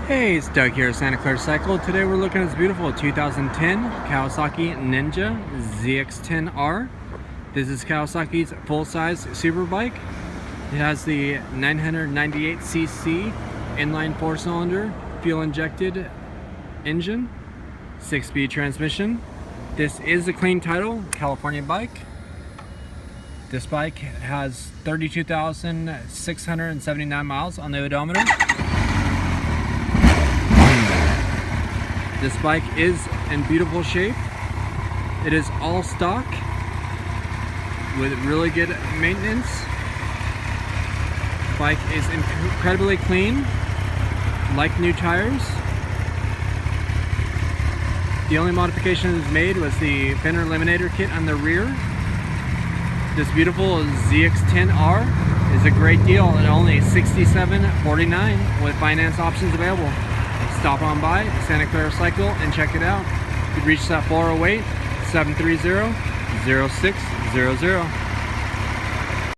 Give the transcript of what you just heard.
Hey, it's Doug here at Santa Clara Cycle. Today we're looking at this beautiful 2010 Kawasaki Ninja ZX-10R. This is Kawasaki's full-size Superbike. It has the 998cc inline 4-cylinder fuel-injected engine, 6-speed transmission. This is a clean title, California bike. This bike has 32,679 miles on the odometer. This bike is in beautiful shape. It is all stock with really good maintenance. The bike is incredibly clean, like new tires. The only modification that was made was the fender elminator kit on the rear. This beautiful ZX-10R is a great deal at only $67.49 with finance options available. Stop on by Santa Clara Cycle and check it out. You can reach us at 408-730-0600.